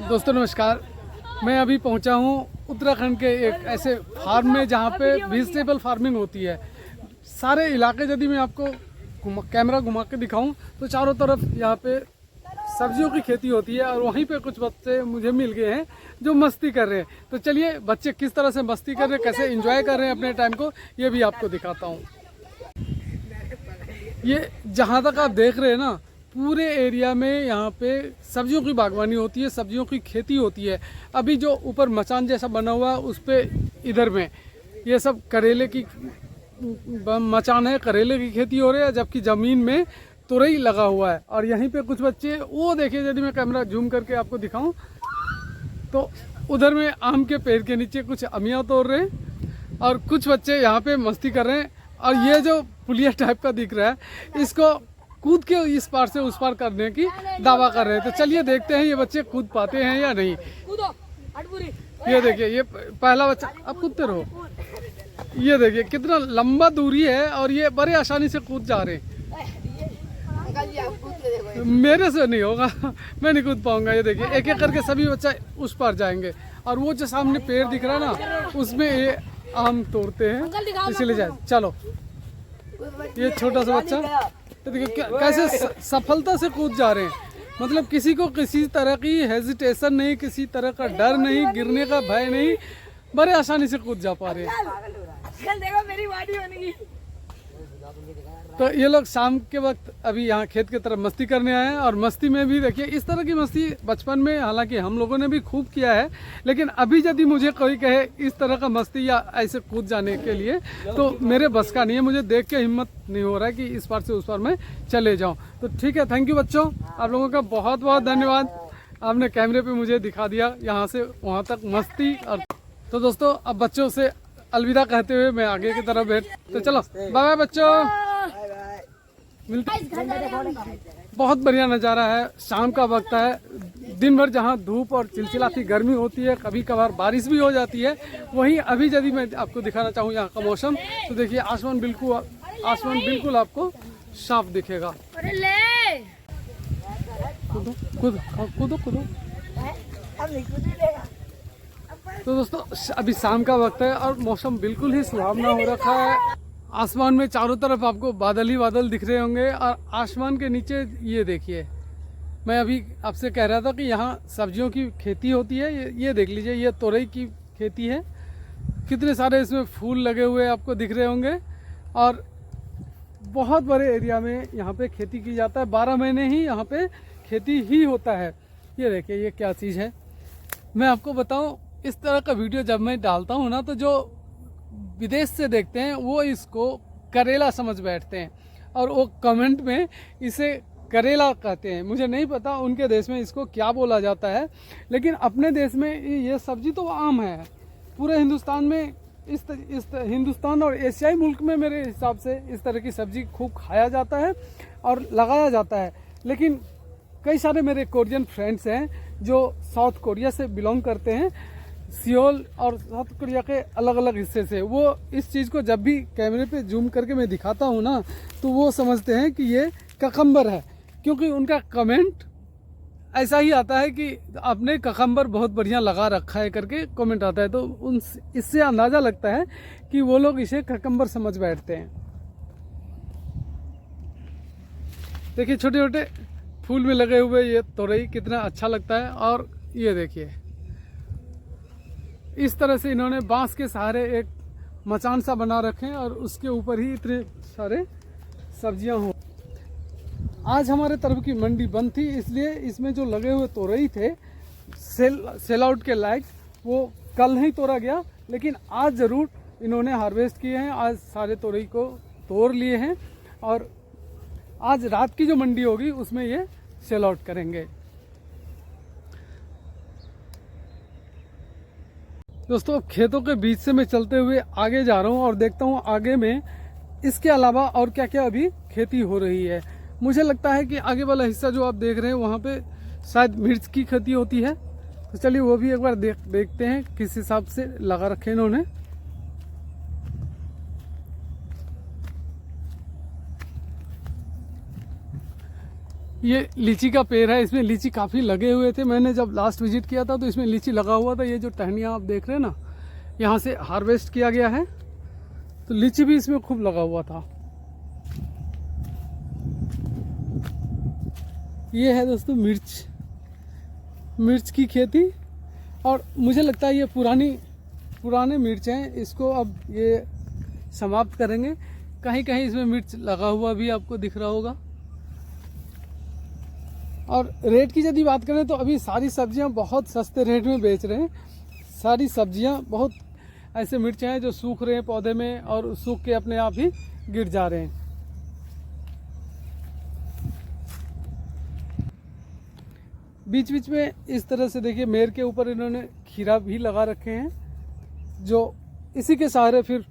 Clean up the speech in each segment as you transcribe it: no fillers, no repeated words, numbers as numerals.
दोस्तों नमस्कार। मैं अभी पहुंचा हूं उत्तराखंड के एक ऐसे फार्म में जहां पे वेजिटेबल फार्मिंग होती है। सारे इलाके यदि मैं आपको कैमरा घुमा के दिखाऊं तो चारों तरफ यहाँ पे सब्जियों की खेती होती है और वहीं पे कुछ बच्चे मुझे मिल गए हैं जो मस्ती कर रहे हैं। तो चलिए बच्चे किस तरह से मस्ती कर रहे हैं, कैसे एंजॉय कर रहे हैं अपने टाइम को, ये भी आपको दिखाता हूँ। ये जहाँ तक आप देख रहे हैं ना, पूरे एरिया में यहाँ पे सब्जियों की बागवानी होती है, सब्जियों की खेती होती है। अभी जो ऊपर मचान जैसा बना हुआ है उस पे इधर में ये सब करेले की मचान है, करेले की खेती हो रही है, जबकि ज़मीन में तुरई लगा हुआ है। और यहीं पे कुछ बच्चे, वो देखिए यदि मैं कैमरा जूम करके आपको दिखाऊं तो उधर में आम के पेड़ के नीचे कुछ अमियाँ तोड़ रहे हैं और कुछ बच्चे यहाँ पे मस्ती कर रहे हैं। और ये जो पुलिया टाइप का दिख रहा है इसको कूद के इस पार से उस पार करने की दावा कर रहे हैं। तो चलिए देखते हैं ये बच्चे कूद पाते हैं या नहीं। ये देखिए, ये पहला बच्चा, अब कूदते रहो। ये देखिए कितना लंबा दूरी है और ये बड़े आसानी से कूद जा रहे हैं। मेरे से नहीं होगा, मैं नहीं कूद पाऊंगा। ये देखिए एक एक करके सभी बच्चा उस पार जाएंगे और वो जो सामने पेड़ दिख रहा है ना उसमें ये आम तोड़ते हैं, इसीलिए जाए। चलो ये छोटा सा बच्चा तो देखिए कैसे सफलता से कूद जा रहे हैं। मतलब किसी को किसी तरह की हेजिटेशन नहीं, किसी तरह का डर नहीं, गिरने का भय नहीं, बड़े आसानी से कूद जा पा रहे हैं। तो ये लोग शाम के वक्त अभी यहाँ खेत की तरफ मस्ती करने आए हैं। और मस्ती में भी देखिए इस तरह की मस्ती बचपन में हालांकि हम लोगों ने भी खूब किया है, लेकिन अभी यदि मुझे कोई कहे इस तरह का मस्ती या ऐसे कूद जाने के लिए तो मेरे बस का नहीं है। मुझे देख के हिम्मत नहीं हो रहा है कि इस पार से उस पार मैं चले जाऊँ। तो ठीक है, थैंक यू बच्चों, आप लोगों का बहुत बहुत धन्यवाद। आपने कैमरे पर मुझे दिखा दिया यहाँ से वहाँ तक मस्ती। और तो दोस्तों अब बच्चों से अलविदा कहते हुए मैं आगे की तरफ बैठ, तो चलो बाय बाय बच्चों, मिलते। बहुत बढ़िया नज़ारा है, शाम का वक्त है। दिन भर जहाँ धूप और चिलचिलाती गर्मी होती है, कभी कभार बारिश भी हो जाती है, वहीं अभी यदि मैं आपको दिखाना चाहूँ यहाँ का मौसम तो देखिए आसमान बिल्कुल आपको साफ दिखेगा। कूदो कूदो कूदो कूदो। तो दोस्तों अभी शाम का वक्त है और मौसम बिल्कुल ही सुहावना हो रखा है। आसमान में चारों तरफ आपको बादल ही बादल दिख रहे होंगे और आसमान के नीचे ये देखिए, मैं अभी आपसे कह रहा था कि यहाँ सब्जियों की खेती होती है। ये देख लीजिए, ये तोरई की खेती है। कितने सारे इसमें फूल लगे हुए आपको दिख रहे होंगे और बहुत बड़े एरिया में यहाँ पे खेती की जाता है। 12 महीने ही यहाँ पे खेती ही होता है। ये देखिए ये क्या चीज़ है, मैं आपको बताऊँ, इस तरह का वीडियो जब मैं डालता हूँ ना तो जो विदेश से देखते हैं वो इसको करेला समझ बैठते हैं और वो कमेंट में इसे करेला कहते हैं। मुझे नहीं पता उनके देश में इसको क्या बोला जाता है, लेकिन अपने देश में ये सब्जी तो आम है। पूरे हिंदुस्तान में इस हिंदुस्तान और एशियाई मुल्क में मेरे हिसाब से इस तरह की सब्जी खूब खाया जाता है और लगाया जाता है। लेकिन कई सारे मेरे कोरियन फ्रेंड्स हैं जो साउथ कोरिया से बिलोंग करते हैं, सियोल और साउथ कोरिया के अलग अलग हिस्से से। वो इस चीज़ को जब भी कैमरे पे जूम करके मैं दिखाता हूँ ना तो वो समझते हैं कि ये ककम्बर है, क्योंकि उनका कमेंट ऐसा ही आता है कि आपने ककम्बर बहुत बढ़िया लगा रखा है करके कमेंट आता है। तो उन इससे अंदाज़ा लगता है कि वो लोग इसे ककम्बर समझ बैठते हैं। देखिए छोटे छोटे फूल में लगे हुए ये तोरई कितना अच्छा लगता है। और ये देखिए इस तरह से इन्होंने बांस के सहारे एक मचान सा बना रखे हैं और उसके ऊपर ही इतने सारे सब्जियां हो। आज हमारे तरफ की मंडी बंद थी, इसलिए इसमें जो लगे हुए तोरई थे सेल आउट के लायक, वो कल नहीं तोड़ा गया, लेकिन आज ज़रूर इन्होंने हार्वेस्ट किए हैं। आज सारे तोरई को तोड़ लिए हैं और आज रात की जो मंडी होगी उसमें ये सेल आउट करेंगे। दोस्तों खेतों के बीच से मैं चलते हुए आगे जा रहा हूँ और देखता हूँ आगे में इसके अलावा और क्या क्या अभी खेती हो रही है। मुझे लगता है कि आगे वाला हिस्सा जो आप देख रहे हैं वहाँ पे शायद मिर्च की खेती होती है। तो चलिए वो भी एक बार देखते हैं किस हिसाब से लगा रखे इन्होंने। ये लीची का पेड़ है, इसमें लीची काफ़ी लगे हुए थे। मैंने जब लास्ट विजिट किया था तो इसमें लीची लगा हुआ था। ये जो टहनियाँ आप देख रहे हैं ना, यहाँ से हार्वेस्ट किया गया है, तो लीची भी इसमें खूब लगा हुआ था। ये है दोस्तों मिर्च की खेती, और मुझे लगता है ये पुराने मिर्च हैं। इसको अब ये समाप्त करेंगे। कहीं कहीं इसमें मिर्च लगा हुआ भी आपको दिख रहा होगा। और रेट की यदि बात करें तो अभी सारी सब्जियां बहुत सस्ते रेट में बेच रहे हैं। सारी सब्जियां बहुत ऐसे मिर्च हैं जो सूख रहे हैं पौधे में और सूख के अपने आप ही गिर जा रहे हैं। बीच बीच में इस तरह से देखिए मेर के ऊपर इन्होंने खीरा भी लगा रखे हैं, जो इसी के सहारे फिर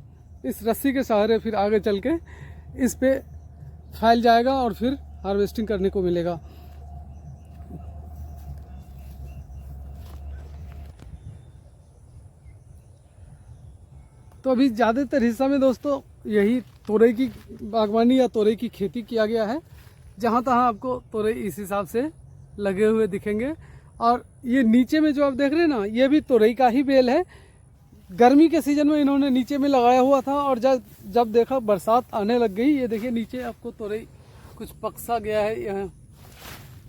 इस रस्सी के सहारे फिर आगे चल के इस पे फैल जाएगा और फिर हार्वेस्टिंग करने को मिलेगा। तो अभी ज़्यादातर हिस्सा में दोस्तों यही तोरई की बागवानी या तोरई की खेती किया गया है। जहाँ तहाँ आपको तोरई इस हिसाब से लगे हुए दिखेंगे। और ये नीचे में जो आप देख रहे हैं ना, ये भी तोरई का ही बेल है। गर्मी के सीज़न में इन्होंने नीचे में लगाया हुआ था, और जब देखा बरसात आने लग गई, ये देखिए नीचे आपको तोरई कुछ पक सा गया है। यहाँ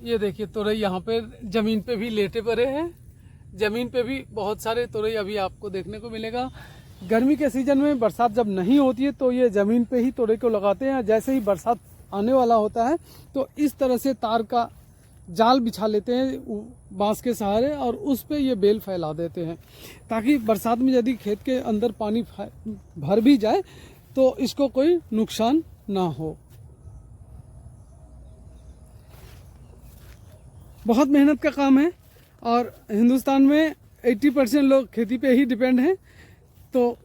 ये देखिए तोरई यहाँ पे ज़मीन पे भी लेटे पड़े हैं। ज़मीन पे भी बहुत सारे तोरई अभी आपको देखने को मिलेगा। गर्मी के सीज़न में बरसात जब नहीं होती है तो ये ज़मीन पे ही तोरई को लगाते हैं। जैसे ही बरसात आने वाला होता है तो इस तरह से तार का जाल बिछा लेते हैं बांस के सहारे, और उस पे ये बेल फैला देते हैं, ताकि बरसात में यदि खेत के अंदर पानी भर भी जाए तो इसको कोई नुकसान ना हो। बहुत मेहनत का काम है, और हिंदुस्तान में 80% लोग खेती पे ही डिपेंड हैं। तो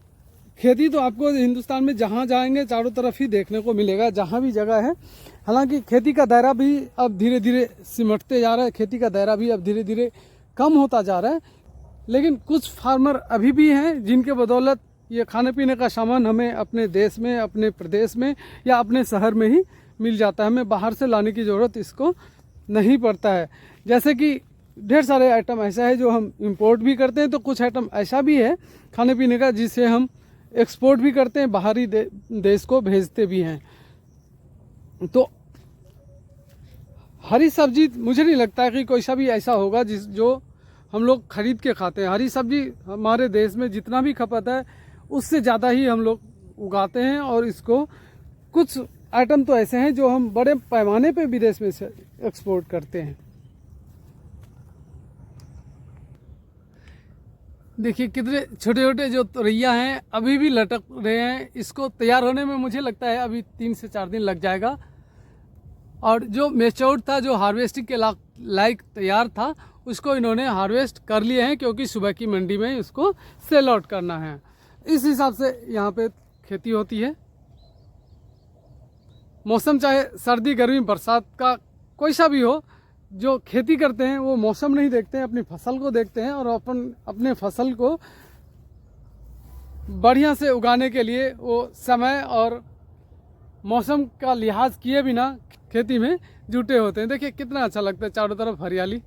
खेती तो आपको हिंदुस्तान में जहाँ जाएंगे चारों तरफ ही देखने को मिलेगा, जहाँ भी जगह है। हालांकि खेती का दायरा भी अब धीरे धीरे सिमटते जा रहा है, खेती का दायरा भी अब धीरे धीरे कम होता जा रहा है। लेकिन कुछ फार्मर अभी भी हैं जिनके बदौलत ये खाने पीने का सामान हमें अपने देश में, अपने प्रदेश में या अपने शहर में ही मिल जाता है। हमें बाहर से लाने की ज़रूरत इसको नहीं पड़ता है। जैसे कि ढेर सारे आइटम ऐसा है जो हम इंपोर्ट भी करते हैं, तो कुछ आइटम ऐसा भी है खाने पीने का जिसे हम एक्सपोर्ट भी करते हैं, बाहरी देश को भेजते भी हैं। तो हरी सब्जी मुझे नहीं लगता है कि कोई सा भी ऐसा होगा जो हम लोग खरीद के खाते हैं। हरी सब्जी हमारे देश में जितना भी खपत है उससे ज़्यादा ही हम लोग उगाते हैं, और इसको कुछ आइटम तो ऐसे हैं जो हम बड़े पैमाने पे विदेश में से एक्सपोर्ट करते हैं। देखिए कितने छोटे छोटे जो तोरैया हैं अभी भी लटक रहे हैं। इसको तैयार होने में मुझे लगता है अभी 3 से 4 दिन लग जाएगा। और जो मेच्योर्ड था, जो हार्वेस्टिंग के लायक तैयार था, उसको इन्होंने हार्वेस्ट कर लिए हैं, क्योंकि सुबह की मंडी में इसको सेल आउट करना है। इस हिसाब से यहाँ पे खेती होती है। मौसम चाहे सर्दी गर्मी बरसात का कोई सा भी हो, जो खेती करते हैं वो मौसम नहीं देखते हैं, अपनी फसल को देखते हैं, और अपने फसल को बढ़िया से उगाने के लिए वो समय और मौसम का लिहाज किए बिना खेती में जुटे होते हैं। देखिए कितना अच्छा लगता है, चारों तरफ हरियाली,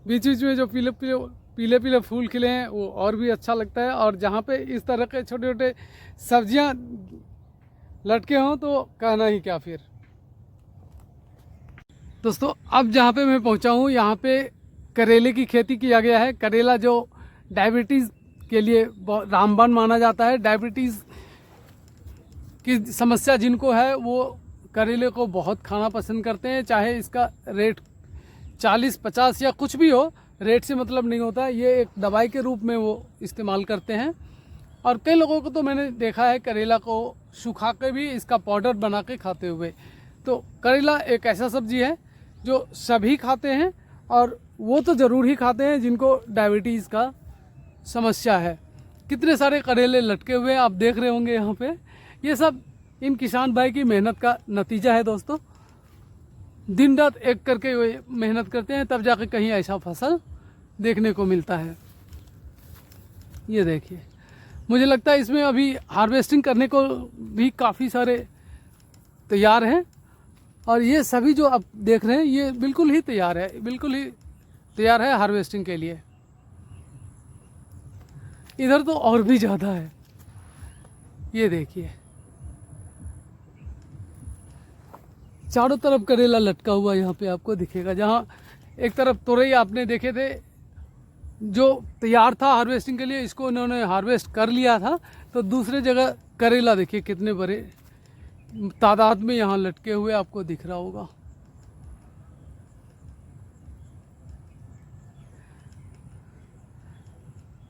बीच बीच में जो पीले पीले फूल खिले हैं वो और भी अच्छा लगता है। और जहाँ पे इस तरह के छोटे छोटे सब्जियाँ लटके हों तो कहना ही क्या फिर। दोस्तों अब जहाँ पे मैं पहुँचा हूँ यहाँ पे करेले की खेती किया गया है। करेला जो डायबिटीज़ के लिए रामबाण माना जाता है। डायबिटीज़ की समस्या जिनको है वो करेले को बहुत खाना पसंद करते हैं, चाहे इसका रेट 40-50 या कुछ भी हो, रेट से मतलब नहीं होता है। ये एक दवाई के रूप में वो इस्तेमाल करते हैं। और कई लोगों को तो मैंने देखा है करेला को सुखा के भी इसका पाउडर बना के खाते हुए। तो करेला एक ऐसा सब्जी है जो सभी खाते हैं, और वो तो ज़रूर ही खाते हैं जिनको डायबिटीज़ का समस्या है। कितने सारे करेले लटके हुए आप देख रहे होंगे यहाँ पे। ये सब इन किसान भाई की मेहनत का नतीजा है दोस्तों। दिन रात एक करके वे मेहनत करते हैं, तब जाके कहीं ऐसा फसल देखने को मिलता है। ये देखिए, मुझे लगता है इसमें अभी हार्वेस्टिंग करने को भी काफ़ी सारे तैयार हैं, और ये सभी जो आप देख रहे हैं ये बिल्कुल ही तैयार है, बिल्कुल ही तैयार है हार्वेस्टिंग के लिए। इधर तो और भी ज़्यादा है, ये देखिए चारों तरफ करेला लटका हुआ यहाँ पे आपको दिखेगा। जहाँ एक तरफ तोरई आपने देखे थे जो तैयार था हार्वेस्टिंग के लिए, इसको उन्होंने हार्वेस्ट कर लिया था, तो दूसरे जगह करेला देखिए कितने बड़े तादाद में यहाँ लटके हुए आपको दिख रहा होगा।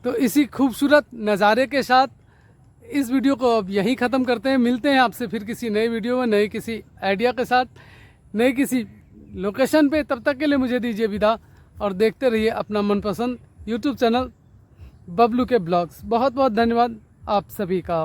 तो इसी खूबसूरत नज़ारे के साथ इस वीडियो को अब यहीं ख़त्म करते हैं। मिलते हैं आपसे फिर किसी नए वीडियो में, नए किसी आइडिया के साथ, नए किसी लोकेशन पे। तब तक के लिए मुझे दीजिए विदा और देखते रहिए अपना मनपसंद यूट्यूब चैनल बबलू के ब्लॉग्स। बहुत बहुत धन्यवाद आप सभी का।